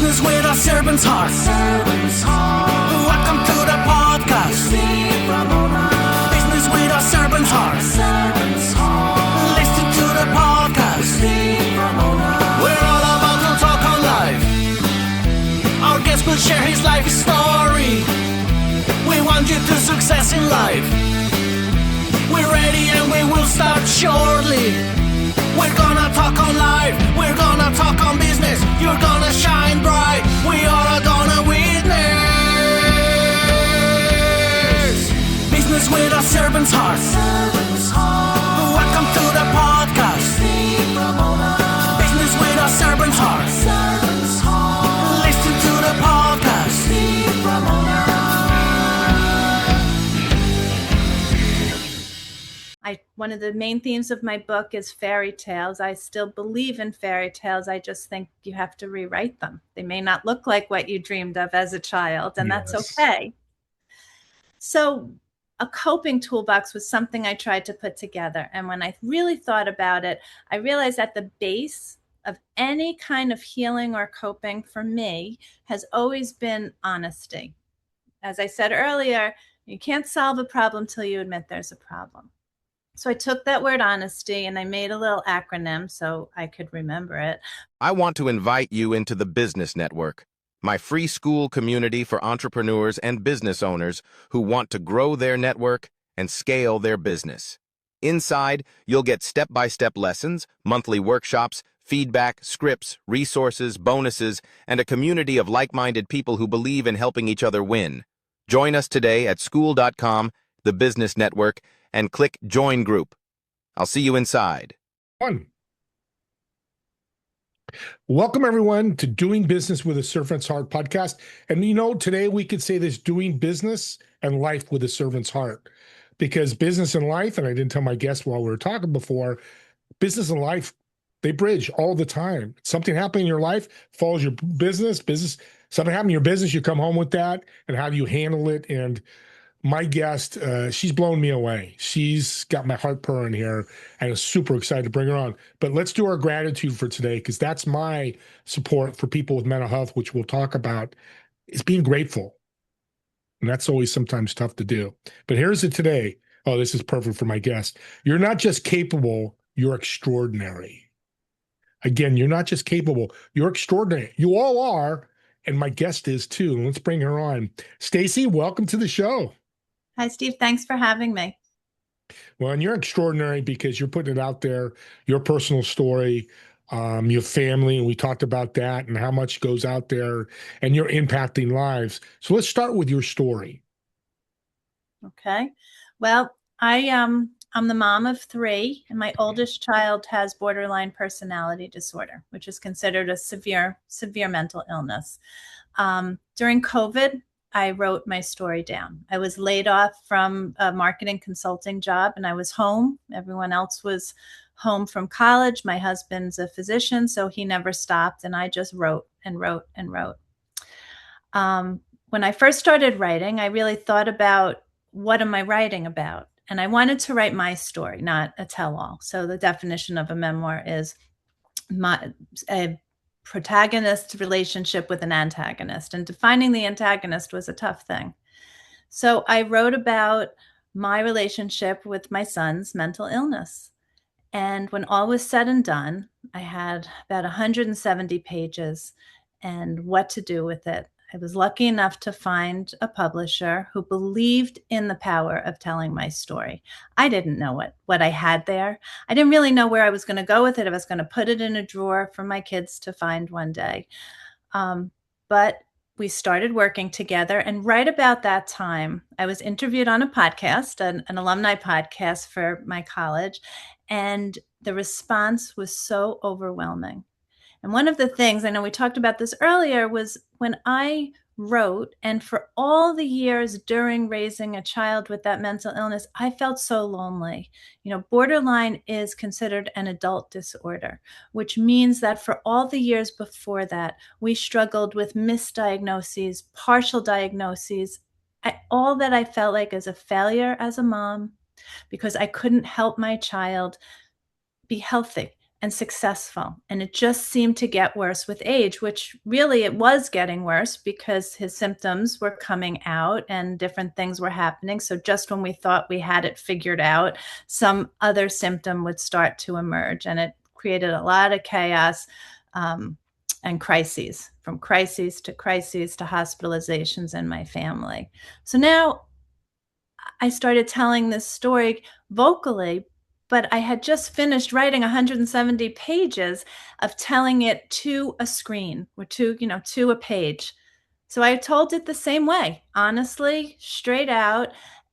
Business with a servant's heart. Welcome to the podcast. Business with a servant's heart. Listen to the podcast. We're all about to talk on life. Our guest will share his life story. We want you to success in life. We're ready and we will start shortly. We're gonna talk on life. We're gonna talk on business. You're gonna shine bright. We are gonna witness. Business with a servant's heart. Welcome to the podcast. Business with a servant's heart. Listen to the podcast. One of the main themes of my book is fairy tales. I still believe in fairy tales. I just think you have to rewrite them. They may not look like what you dreamed of as a child, and that's okay. So a coping toolbox was something I tried to put together. And when I really thought about it, I realized at the base of any kind of healing or coping for me has always been honesty. As I said earlier, you can't solve a problem till you admit there's a problem. So I took that word honesty and I made a little acronym so I could remember it. I want to invite you into the Business Network, my free school community for entrepreneurs and business owners who want to grow their network and scale their business. Inside, you'll get step-by-step lessons, monthly workshops, feedback, scripts, resources, bonuses, and a community of like-minded people who believe in helping each other win. Join us today at school.com, the Business Network, and click Join Group. I'll see you inside. Welcome, everyone, to Doing Business with a Servant's Heart podcast. And today we could say this: doing business and life with a servant's heart. Because business and life, and I didn't tell my guests while we were talking before, business and life, they bridge all the time. Something happened in your life, follows your business, something happened in your business, you come home with that, and how do you handle it? And my guest, she's blown me away. She's got my heart purring here, and I'm super excited to bring her on. But let's do our gratitude for today, because that's my support for people with mental health, which we'll talk about, is being grateful. And that's always sometimes tough to do. But here's it today. Oh, this is perfect for my guest. You're not just capable, you're extraordinary. Again, you're not just capable, you're extraordinary. You all are, and my guest is too. Let's bring her on. Stacy, welcome to the show. Hi, Steve. Thanks for having me. Well, and you're extraordinary because you're putting it out there, your personal story, your family, and we talked about that and how much goes out there, and you're impacting lives. So let's start with your story. Okay. Well, I'm the mom of 3, and my oldest child has borderline personality disorder, which is considered a severe mental illness. During COVID, I wrote my story down. I was laid off from a marketing consulting job, and I was home. Everyone else was home from college. My husband's a physician, so he never stopped, and I just wrote and wrote and wrote. When I first started writing, I really thought about, what am I writing about? And I wanted to write my story, not a tell-all. So the definition of a memoir is a protagonist relationship with an antagonist, and defining the antagonist was a tough thing. So I wrote about my relationship with my son's mental illness. And when all was said and done, I had about 170 pages and what to do with it. I was lucky enough to find a publisher who believed in the power of telling my story. I didn't know what I had there. I didn't really know where I was going to go with it. I was going to put it in a drawer for my kids to find one day. But we started working together. And right about that time, I was interviewed on a podcast, an alumni podcast for my college. And the response was so overwhelming. And one of the things, I know we talked about this earlier, was when I wrote, and for all the years during raising a child with that mental illness, I felt so lonely. Borderline is considered an adult disorder, which means that for all the years before that, we struggled with misdiagnoses, partial diagnoses, all that I felt like as a failure as a mom, because I couldn't help my child be healthy. and successful. And it just seemed to get worse with age, which really it was getting worse because his symptoms were coming out and different things were happening. So just when we thought we had it figured out, some other symptom would start to emerge. And it created a lot of chaos and crises, from crises to hospitalizations in my family. So now I started telling this story vocally, but I had just finished writing 170 pages of telling it to a screen or to a page. So I told it the same way, honestly, straight out.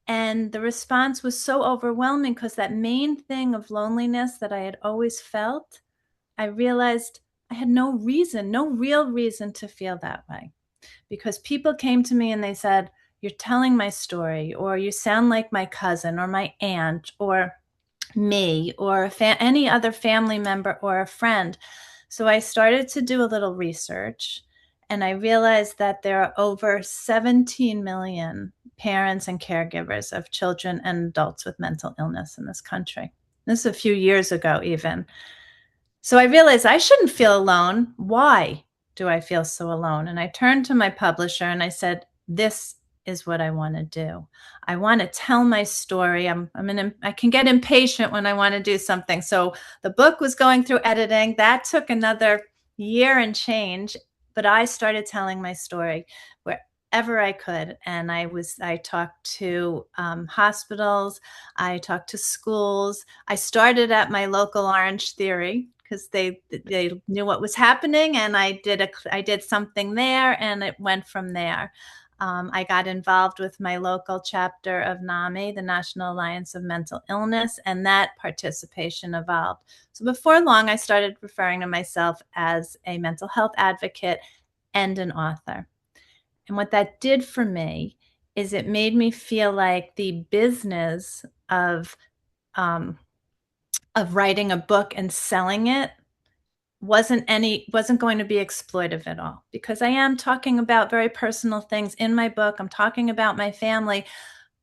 And the response was so overwhelming because that main thing of loneliness that I had always felt, I realized I had no real reason to feel that way. Because people came to me and they said, "You're telling my story," or "You sound like my cousin or my aunt or me or any other family member or a friend." So I started to do a little research, and I realized that there are over 17 million parents and caregivers of children and adults with mental illness in this country. This is a few years ago even. So I realized I shouldn't feel alone. Why do I feel so alone? And I turned to my publisher and I said, "This is what I want to do. I want to tell my story. I can get impatient when I want to do something." So the book was going through editing. That took another year and change, but I started telling my story wherever I could. And I talked to hospitals. I talked to schools. I started at my local Orange Theory because they knew what was happening, and I did something there, and it went from there. I got involved with my local chapter of NAMI, the National Alliance of Mental Illness, and that participation evolved. So before long, I started referring to myself as a mental health advocate and an author. And what that did for me is it made me feel like the business of writing a book and selling it wasn't going to be exploitive at all, because I am talking about very personal things in my book. I'm talking about my family.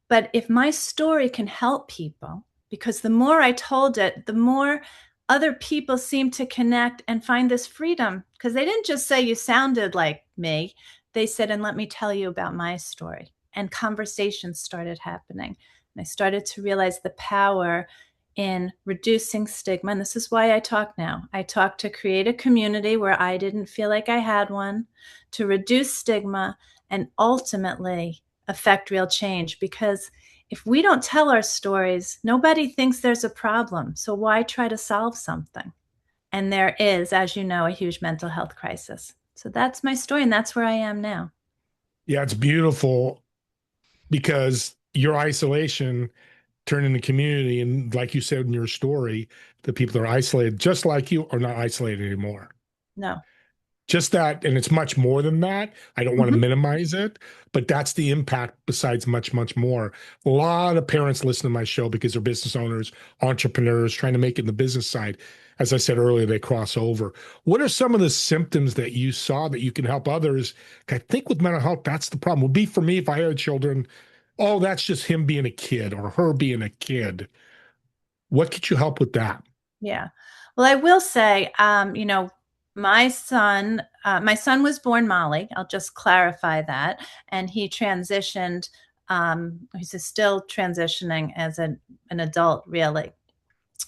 But if my story can help people, because the more I told it, the more other people seemed to connect and find this freedom, because they didn't just say, "You sounded like me." They said, "And let me tell you about my story." And conversations started happening. And I started to realize the power in reducing stigma. And this is why I talk now. I talk to create a community where I didn't feel like I had one, to reduce stigma and ultimately affect real change. Because if we don't tell our stories, nobody thinks there's a problem. So why try to solve something? And there is, as you know, a huge mental health crisis. So that's my story, and that's where I am now. Yeah, it's beautiful because your isolation turned into community. And like you said in your story, the people that are isolated, just like you, are not isolated anymore. No. Just that, and it's much more than that. I don't want to Mhm. minimize it, but that's the impact besides much, much more. A lot of parents listen to my show because they're business owners, entrepreneurs, trying to make it in the business side. As I said earlier, they cross over. What are some of the symptoms that you saw that you can help others? I think with mental health, that's the problem. Would be for me if I had children, oh, that's just him being a kid or her being a kid. What could you help with that? Yeah. Well, I will say, my son was born Mali. I'll just clarify that. And he transitioned. He's still transitioning as an adult, really.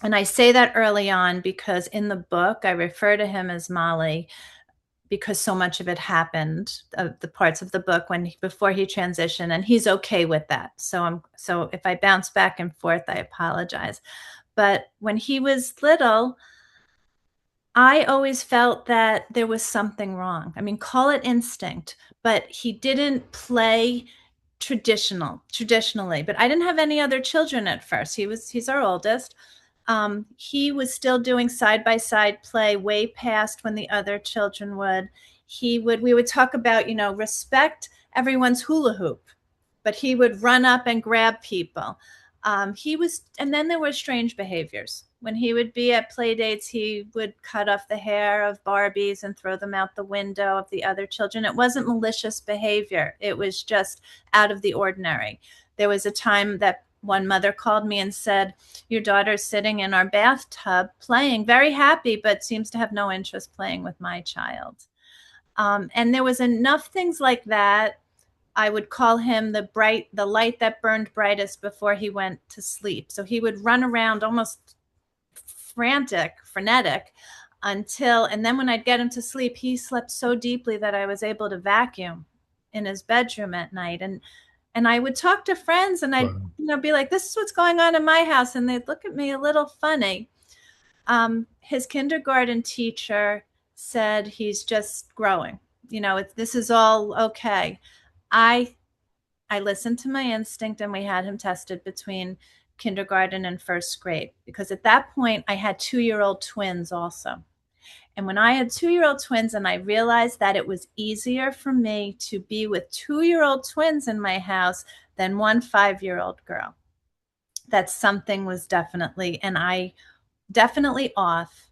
And I say that early on because in the book, I refer to him as Mali because so much of it happened, the parts of the book before he transitioned, and he's okay with that. So if I bounce back and forth, I apologize. But when he was little, I always felt that there was something wrong. I mean, call it instinct, but he didn't play traditionally. But I didn't have any other children at first. He's our oldest. He was still doing side-by-side play way past when the other children would. We would talk about, respect everyone's hula hoop, but he would run up and grab people. And then there were strange behaviors. When he would be at play dates, he would cut off the hair of Barbies and throw them out the window of the other children. It wasn't malicious behavior. It was just out of the ordinary. There was a time that one mother called me and said, your daughter's sitting in our bathtub playing, very happy, but seems to have no interest playing with my child. And there was enough things like that. I would call him the light that burned brightest before he went to sleep. So he would run around almost frenetic and then when I'd get him to sleep, he slept so deeply that I was able to vacuum in his bedroom at night. And I would talk to friends and I'd be like, this is what's going on in my house. And they'd look at me a little funny. His kindergarten teacher said he's just growing. This is all okay. I listened to my instinct and we had him tested between kindergarten and first grade because at that point I had 2-year-old twins also. And when I had 2-year-old twins and I realized that it was easier for me to be with 2-year-old twins in my house than one 5-year-old girl, that something was definitely off.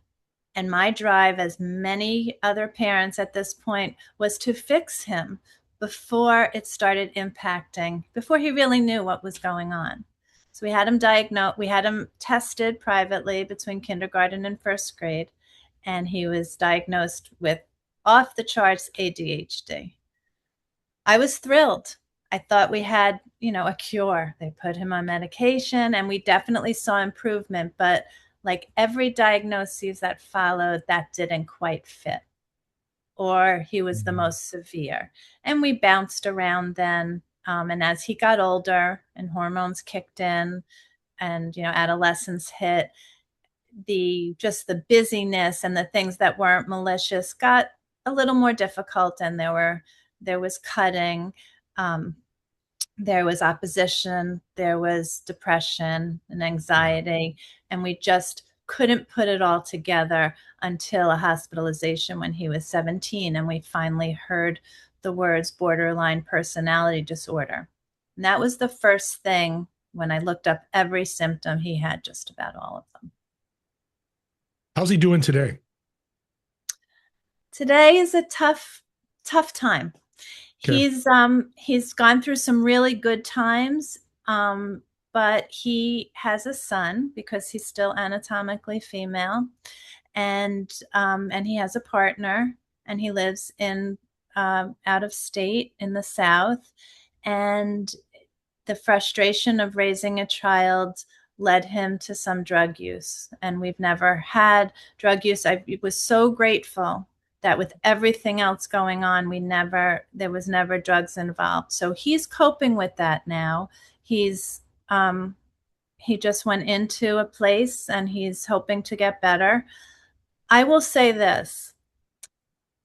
And my drive, as many other parents at this point, was to fix him before it started impacting, before he really knew what was going on. So we had him diagnosed, we had him tested privately between kindergarten and first grade, and he was diagnosed with off the charts ADHD. I was thrilled. I thought we had, a cure. They put him on medication and we definitely saw improvement, but like every diagnosis that followed, that didn't quite fit. Or he was the most severe. And we bounced around then. And as he got older and hormones kicked in and, adolescence hit, the busyness and the things that weren't malicious got a little more difficult. And there was cutting, there was opposition, there was depression and anxiety, and we just couldn't put it all together until a hospitalization when he was 17, and we finally heard the words borderline personality disorder. And that was the first thing. When I looked up every symptom, he had just about all of them. How's he doing today? Today is a tough time. Okay. He's gone through some really good times, but he has a son because he's still anatomically female, and he has a partner, and he lives in out of state in the South, and the frustration of raising a child led him to some drug use, and we've never had drug use. I was so grateful that with everything else going on, there was never drugs involved. So he's coping with that now. He just went into a place and he's hoping to get better. I will say this,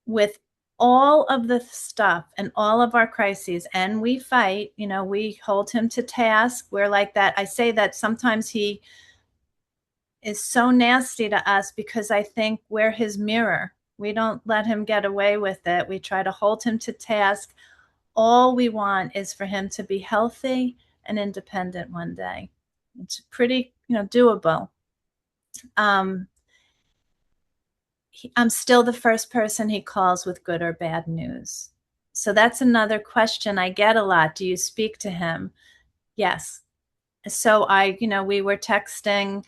with all of the stuff and all of our crises, and we fight, we hold him to task. We're like that. I say that sometimes he is so nasty to us because I think we're his mirror. We don't let him get away with it. We try to hold him to task. All we want is for him to be healthy and independent one day. It's pretty, doable. I'm still the first person he calls with good or bad news. So that's another question I get a lot. Do you speak to him? Yes. So we were texting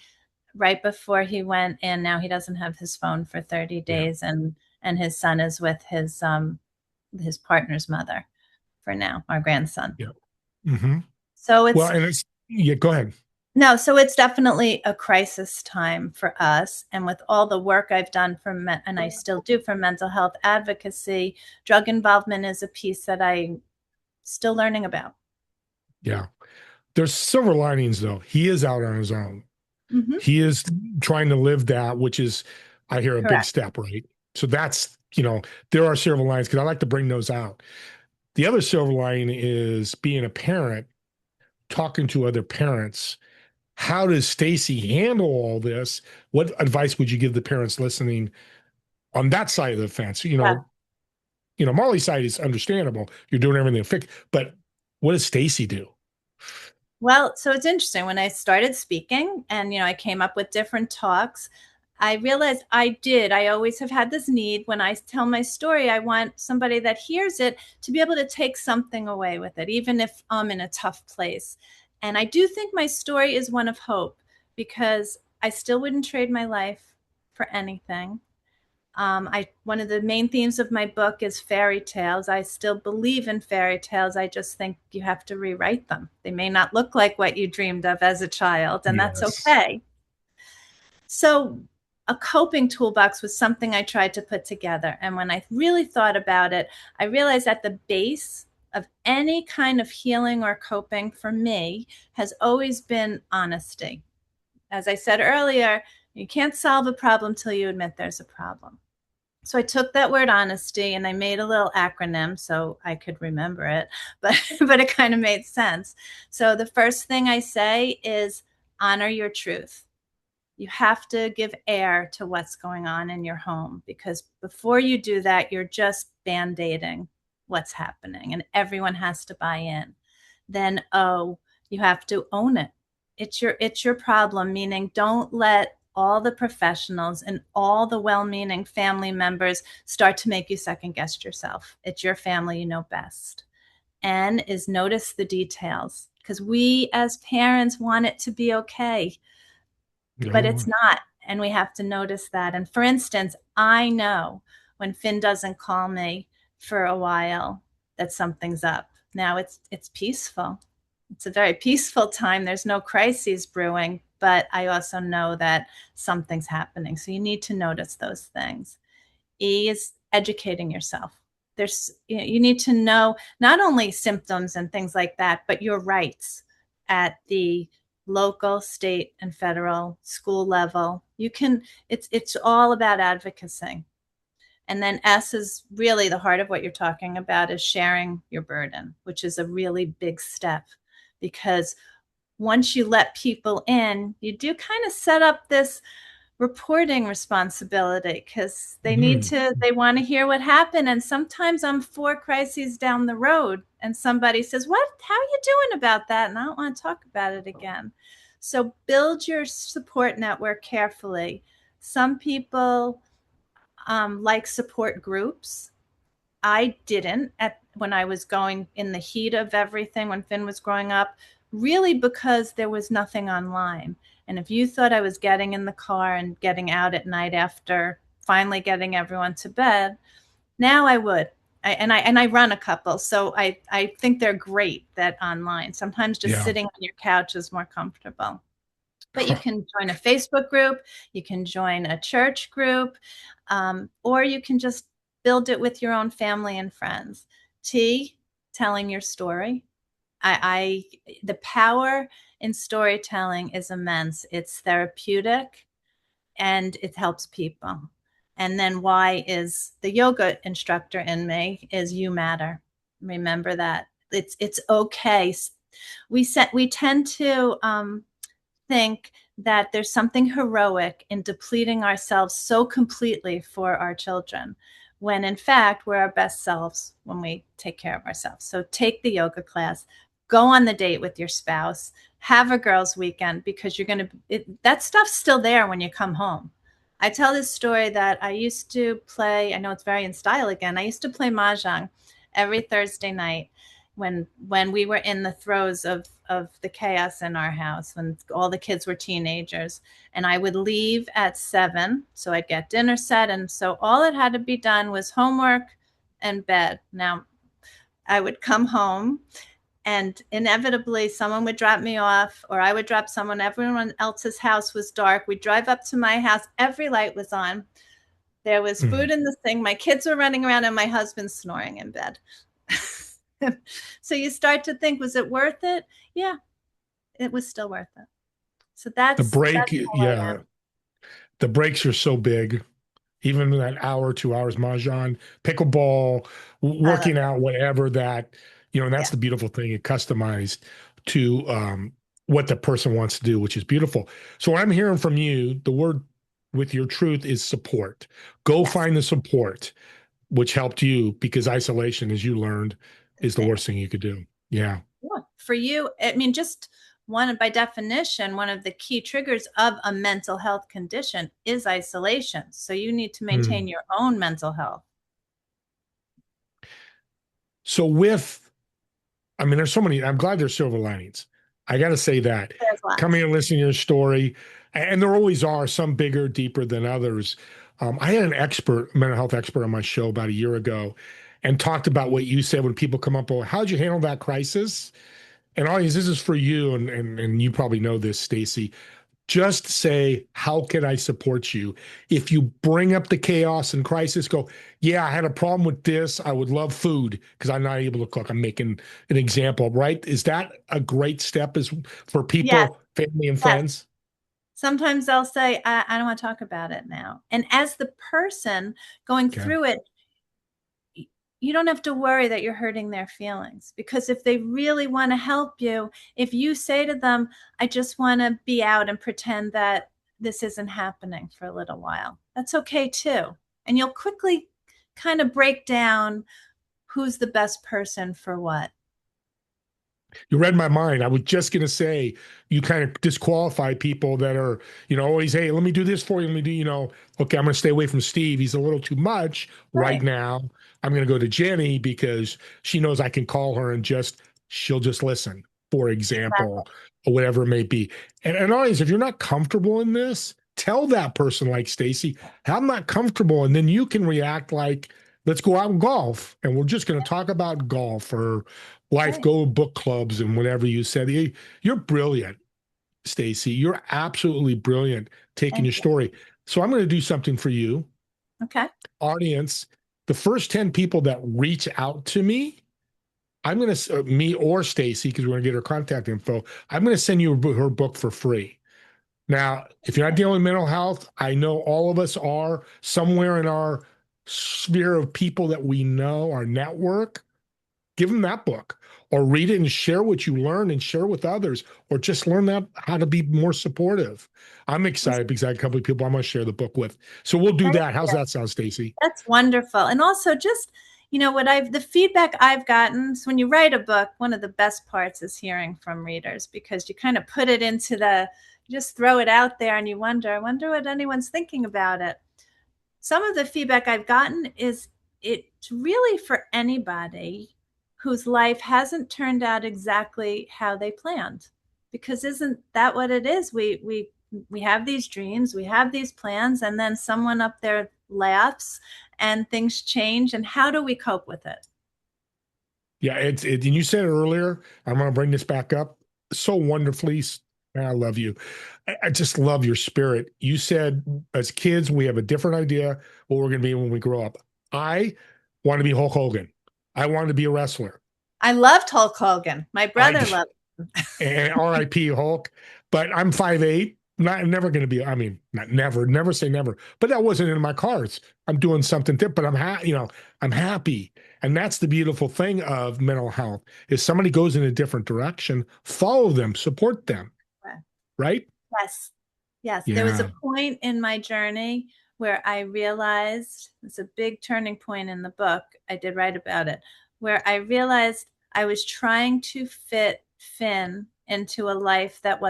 right before he went in. Now he doesn't have his phone for 30 days, and his son is with his partner's mother for now, our grandson. Yeah. Mm-hmm. So go ahead. No, so it's definitely a crisis time for us. And with all the work I've done and I still do for mental health advocacy, drug involvement is a piece that I'm still learning about. Yeah. There's silver linings though. He is out on his own. Mm-hmm. He is trying to live that, which is, I hear, a Correct. big step, right? So that's, there are silver linings because I like to bring those out. The other silver lining is being a parent, talking to other parents. How does Stacy handle all this? What advice would you give the parents listening on that side of the fence? Molly's side is understandable. You're doing everything to fix, but what does Stacy do? Well, so it's interesting. When I started speaking and, I came up with different talks, I realized I always have had this need. When I tell my story, I want somebody that hears it to be able to take something away with it, even if I'm in a tough place. And I do think my story is one of hope, because I still wouldn't trade my life for anything. One of the main themes of my book is fairy tales. I still believe in fairy tales. I just think you have to rewrite them. They may not look like what you dreamed of as a child, and that's Yes. okay. So a coping toolbox was something I tried to put together. And when I really thought about it, I realized at the base of any kind of healing or coping for me has always been honesty. As I said earlier, you can't solve a problem till you admit there's a problem. So I took that word honesty and I made a little acronym so I could remember it, but it kind of made sense. So the first thing I say is honor your truth. You have to give air to what's going on in your home, because before you do that, you're just band-aiding what's happening and everyone has to buy in. Then, you have to own it. It's your problem, meaning don't let all the professionals and all the well-meaning family members start to make you second guess yourself. It's your family, you know best. N is notice the details, because we as parents want it to be okay, but No. it's not. And we have to notice that. And for instance, I know when Finn doesn't call me for a while that something's up. Now it's peaceful. It's a very peaceful time. There's no crises brewing, but I also know that something's happening. So you need to notice those things. E is educating yourself. You need to know not only symptoms and things like that, but your rights at the local, state, and federal school level. It's all about advocacy. And then S is really the heart of what you're talking about, is sharing your burden, which is a really big step, because once you let people in, you do kind of set up this reporting responsibility, because they want to hear what happened. And sometimes I'm 4 crises down the road and somebody says, how are you doing about that? And I don't want to talk about it again. So build your support network carefully. Some people like support groups. I didn't when I was going in the heat of everything when Finn was growing up, really because there was nothing online. And if you thought I was getting in the car and getting out at night after finally getting everyone to bed, now I would. I run a couple, so I think they're great that online. Sometimes just sitting on your couch is more comfortable. But you can join a Facebook group, you can join a church group, or you can just build it with your own family and friends. T, telling your story. The power in storytelling is immense. It's therapeutic and it helps people. And then Y is the yoga instructor in me, is you matter. Remember that. It's okay. We tend to think that there's something heroic in depleting ourselves so completely for our children, when in fact we're our best selves when we take care of ourselves. So take the yoga class, go on the date with your spouse, have a girls' weekend, because that stuff's still there when you come home. I tell this story that I used to play, I know it's very in style again, I used to play Mahjong every Thursday night when we were in the throes of the chaos in our house, when all the kids were teenagers. And I would leave at 7, so I'd get dinner set. And so all that had to be done was homework and bed. Now, I would come home and inevitably someone would drop me off, or I would drop someone. Everyone else's house was dark. We'd drive up to my house. Every light was on. There was food in the thing. My kids were running around and my husband snoring in bed. So you start to think, was it worth it? Yeah, it was still worth it. So The break, that's the breaks are so big. Even that hour, 2 hours, mahjong, pickleball, working out, whatever that, and that's the beautiful thing. It customized to what the person wants to do, which is beautiful. So what I'm hearing from you, the word with your truth is support. Go find the support, which helped you, because isolation, as you learned, is the worst thing you could do. Yeah. For you, I mean, just by definition, one of the key triggers of a mental health condition is isolation. So you need to maintain your own mental health. So there's so many, I'm glad there's silver linings. I got to say that. There's Come lots. here and listen to your story. And there always are some bigger, deeper than others. I had an expert, mental health expert on my show about a year ago and talked about what you said when people come up, well, how'd you handle that crisis? And audience, this is for you, and you probably know this, Stacy. Just say, how can I support you? If you bring up the chaos and crisis, go, yeah, I had a problem with this. I would love food because I'm not able to cook. I'm making an example, right? Is that a great step as for Yes, people, family, and yes. friends? Sometimes they'll say, I don't want to talk about it now. And as the person going Okay. through it, you don't have to worry that you're hurting their feelings, because if they really want to help you, if you say to them, I just want to be out and pretend that this isn't happening for a little while, that's okay too. And you'll quickly kind of break down who's the best person for what. You read my mind. I was just going to say, you kind of disqualify people that are, always, hey, let me do this for you. Let me do, okay, I'm going to stay away from Steve. He's a little too much right Right. now. I'm going to go to Jenny because she knows I can call her and she'll just listen, for example, or whatever it may be. And always, if you're not comfortable in this, tell that person like Stacy, I'm not comfortable. And then you can react like, let's go out and golf. And we're just going to talk about golf or life, Right. go book clubs and whatever you said. You're brilliant, Stacy. You're absolutely brilliant taking Thank your you. story. So I'm going to do something for you, Okay. audience. The first 10 people that reach out to me, I'm going to, me or Stacy, because we're going to get her contact info, I'm going to send you her book for free. Now, if you're not dealing with mental health, I know all of us are somewhere in our sphere of people that we know, our network. Give them that book or read it and share what you learn and share with others, or just learn that how to be more supportive. I'm excited because I have a couple of people I'm going to share the book with. So we'll do that. How's that sound, Stacy? That's wonderful. And also just, the feedback I've gotten, so when you write a book, one of the best parts is hearing from readers, because you kind of put it into you just throw it out there and I wonder what anyone's thinking about it. Some of the feedback I've gotten is it's really for anybody whose life hasn't turned out exactly how they planned. Because isn't that what it is? We have these dreams, we have these plans, and then someone up there laughs and things change. And how do we cope with it? Yeah, and you said it earlier. I'm going to bring this back up so wonderfully. Man, I love you. I just love your spirit. You said as kids, we have a different idea what we're going to be when we grow up. I want to be Hulk Hogan. I wanted to be a wrestler. I loved Hulk Hogan. My brother I loved him. and R.I.P. Hulk. But I'm 5'8". Never going to be. I mean, not never. Never say never. But that wasn't in my cards. I'm doing something different. But I'm happy. I'm happy, and that's the beautiful thing of mental health. If somebody goes in a different direction, follow them, support them. Right? Yes. Yes. There was Yeah. a point in my journey where I realized, it's a big turning point in the book. I did write about it, where I realized I was trying to fit Finn into a life that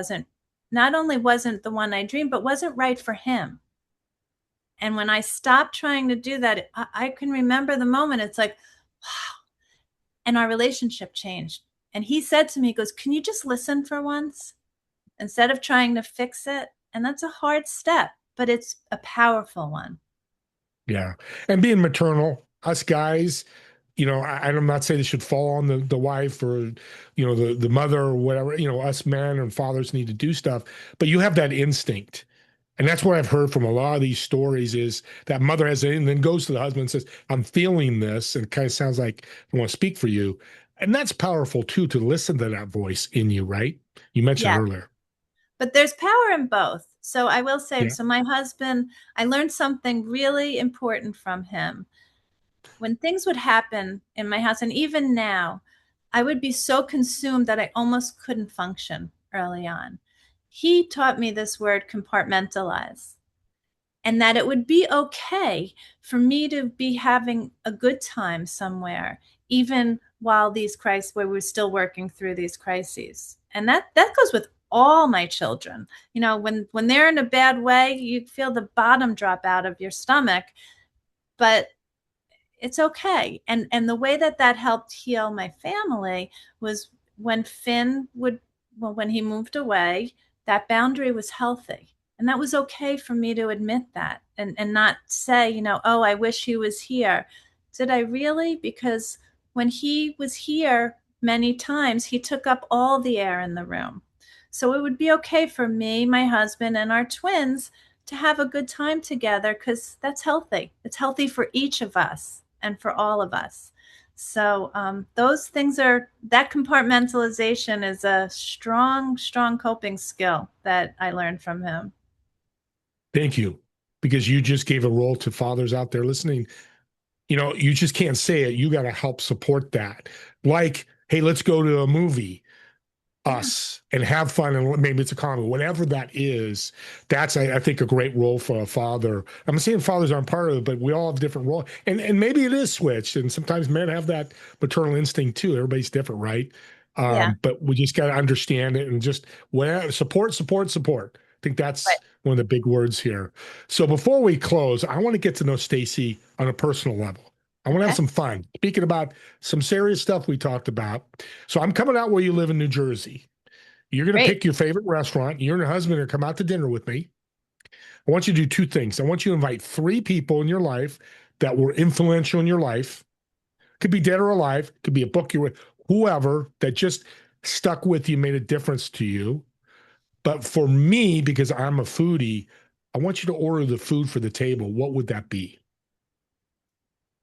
not only wasn't the one I dreamed, but wasn't right for him. And when I stopped trying to do that, I can remember the moment. It's like, wow. And our relationship changed. And he said to me, he goes, can you just listen for once instead of trying to fix it? And that's a hard step, but it's a powerful one. Yeah. And being maternal, us guys, I'm not saying it should fall on the wife or, the mother or whatever, us men and fathers need to do stuff, but you have that instinct. And that's what I've heard from a lot of these stories is that mother has it and then goes to the husband and says, I'm feeling this. And it kind of sounds like I want to speak for you. And that's powerful too, to listen to that voice in you, right? You mentioned Yeah. earlier. But there's power in both. So I will say, Yeah. so my husband, I learned something really important from him. When things would happen in my house, and even now, I would be so consumed that I almost couldn't function early on. He taught me this word, compartmentalize, and that it would be okay for me to be having a good time somewhere, even while where we're still working through these crises. And that goes with all my children. When they're in a bad way, you feel the bottom drop out of your stomach, but it's okay. And the way that helped heal my family was when Finn would well, when he moved away, that boundary was healthy. And that was okay for me to admit that and not say, oh, I wish he was here. Did I really? Because when he was here many times, he took up all the air in the room. So it would be okay for me, my husband, and our twins to have a good time together because that's healthy. It's healthy for each of us and for all of us. So those things that compartmentalization is a strong, strong coping skill that I learned from him. Thank you. Because you just gave a role to fathers out there listening. You just can't say it. You got to help support that. Like, hey, let's go to a movie, us, and have fun. And maybe it's a comedy, whatever that is. That's, I think, a great role for a father. I'm saying fathers aren't part of it, but we all have different roles. And maybe it is switched. And sometimes men have that maternal instinct too. Everybody's different, right? Yeah. But we just got to understand it and just support, support, support. I think that's Right. one of the big words here. So before we close, I want to get to know Stacy on a personal level. I want to have Okay. some fun. Speaking about some serious stuff we talked about. So I'm coming out where you live in New Jersey. You're going to Great. pick your favorite restaurant. You and your husband are going to come out to dinner with me. I want you to do two things. I want you to invite 3 people in your life that were influential in your life. Could be dead or alive. Could be a book you read. Whoever that just stuck with you, made a difference to you. But for me, because I'm a foodie, I want you to order the food for the table. What would that be?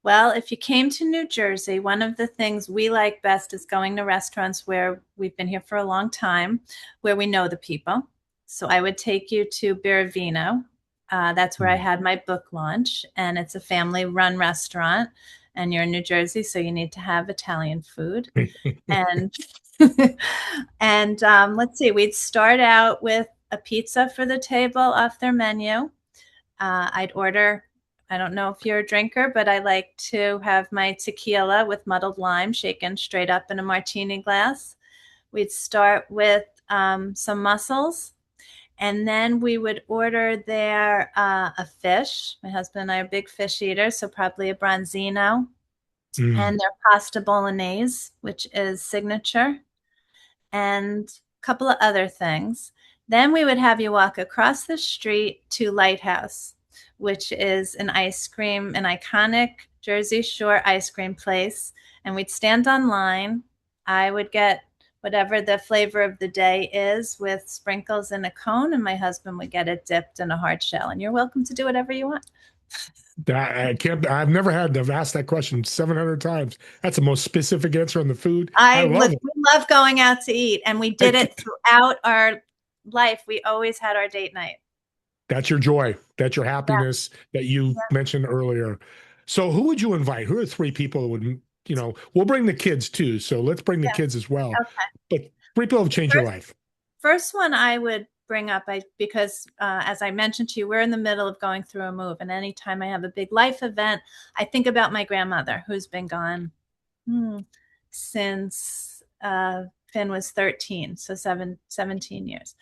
Well, if you came to New Jersey, one of the things we like best is going to restaurants where we've been here for a long time, where we know the people. So I would take you to Biravino. That's where I had my book launch, and it's a family-run restaurant. And you're in New Jersey, so you need to have Italian food. And and let's see, we'd start out with a pizza for the table off their menu. I'd order, I don't know if you're a drinker, but I like to have my tequila with muddled lime shaken straight up in a martini glass. We'd start with some mussels, and then we would order there a fish. My husband and I are big fish eaters, so probably a branzino, and their pasta bolognese, which is signature, and a couple of other things. Then we would have you walk across the street to Lighthouse, which is an iconic Jersey Shore ice cream place. And we'd stand on line. I would get whatever the flavor of the day is with sprinkles in a cone, and my husband would get it dipped in a hard shell. And you're welcome to do whatever you want. I've never had to ask that question 700 times. That's the most specific answer on the food. We love going out to eat, and we did it throughout our life. We always had our date night. That's your joy. That's your happiness that you mentioned earlier. So who would you invite? Who are 3 people that would, we'll bring the kids too. So let's bring the kids as well. Okay. But 3 people have changed your life. First one I would bring up, because as I mentioned to you, we're in the middle of going through a move. And anytime I have a big life event, I think about my grandmother, who's been gone since Finn was 13, so 17 years.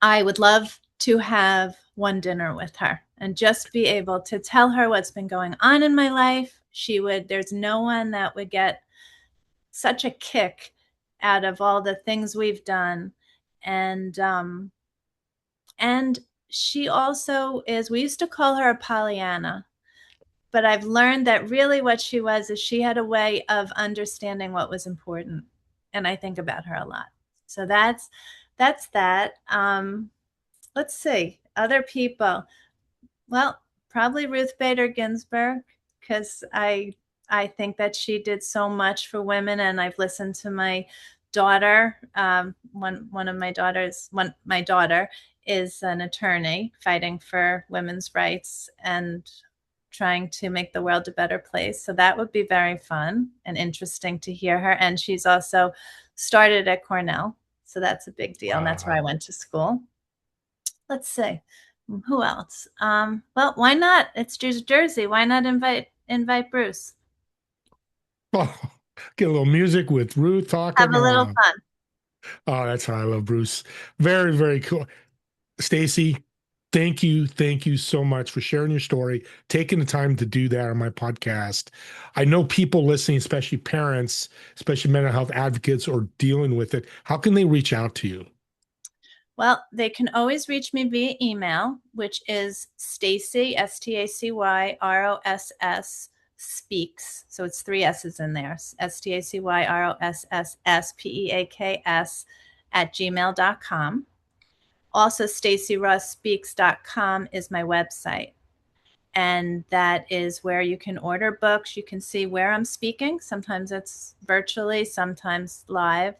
I would love to have one dinner with her and just be able to tell her what's been going on in my life. There's no one that would get such a kick out of all the things we've done. And she also we used to call her a Pollyanna, but I've learned that really what she was is she had a way of understanding what was important. And I think about her a lot. So that's that. Let's see, other people. Well, probably Ruth Bader Ginsburg, because I think that she did so much for women, and I've listened to my daughter. My daughter is an attorney fighting for women's rights and trying to make the world a better place. So that would be very fun and interesting to hear her. And she's also started at Cornell. So that's a big deal. And that's where I went to school. Let's see. Who else? Well, why not? It's Jersey. Why not invite Bruce? Oh, get a little music with Ruth talking. Have a little fun. Oh, that's how I love Bruce. Very, very cool. Stacy, Thank you. Thank you so much for sharing your story, taking the time to do that on my podcast. I know people listening, especially parents, especially mental health advocates, or dealing with it. How can they reach out to you? Well, they can always reach me via email, which is Stacy, STACYROSS, speaks. So it's 3 S's in there. STACYROSSSPEAKS @gmail.com. Also, stacyross.speaks.com is my website. And that is where you can order books. You can see where I'm speaking. Sometimes it's virtually, sometimes live,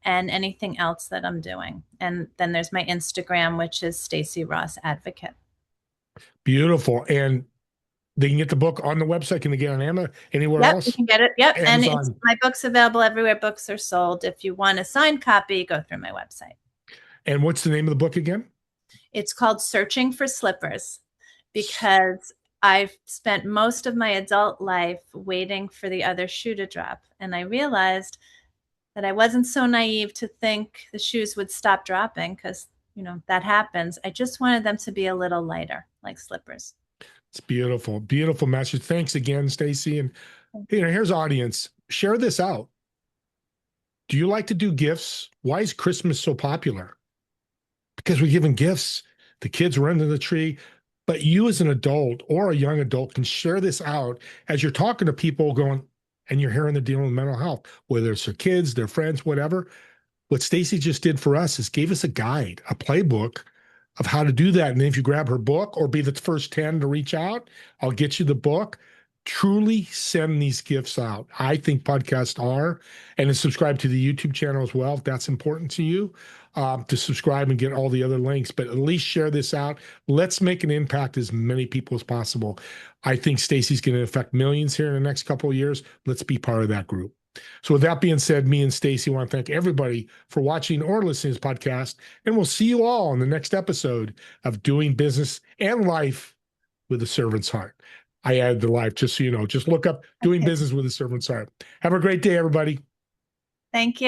and anything else that I'm doing. And then there's my Instagram, which is Stacy Ross Advocate. Beautiful. And they can get the book on the website. Can they get it on Amazon? Anywhere Yep, else? you can get it. Yep. Amazon. And my book's available everywhere books are sold. If you want a signed copy, go through my website. And what's the name of the book again? It's called Searching for Slippers, because I've spent most of my adult life waiting for the other shoe to drop. And I realized that I wasn't so naive to think the shoes would stop dropping, because, that happens. I just wanted them to be a little lighter, like slippers. It's beautiful. Beautiful message. Thanks again, Stacy. And here's audience. Share this out. Do you like to do gifts? Why is Christmas so popular? Because we're giving gifts. The kids are under the tree. But you as an adult or a young adult can share this out as you're talking to people going, and you're hearing they're dealing with mental health, whether it's their kids, their friends, whatever. What Stacy just did for us is gave us a guide, a playbook of how to do that. And if you grab her book or be the first 10 to reach out, I'll get you the book. Truly send these gifts out. I think podcasts are, and then subscribe to the YouTube channel as well, if that's important to you, to subscribe and get all the other links. But at least share this out. Let's make an impact as many people as possible. I think Stacy's going to affect millions here in the next couple of years. Let's be part of that group. So with that being said, me and Stacy want to thank everybody for watching or listening to this podcast, and we'll see you all in the next episode of Doing Business and Life with a Servant's Heart. I added the life just so you know. Just look up Doing Business with a Servant's Heart. Have a great day, everybody. Thank you.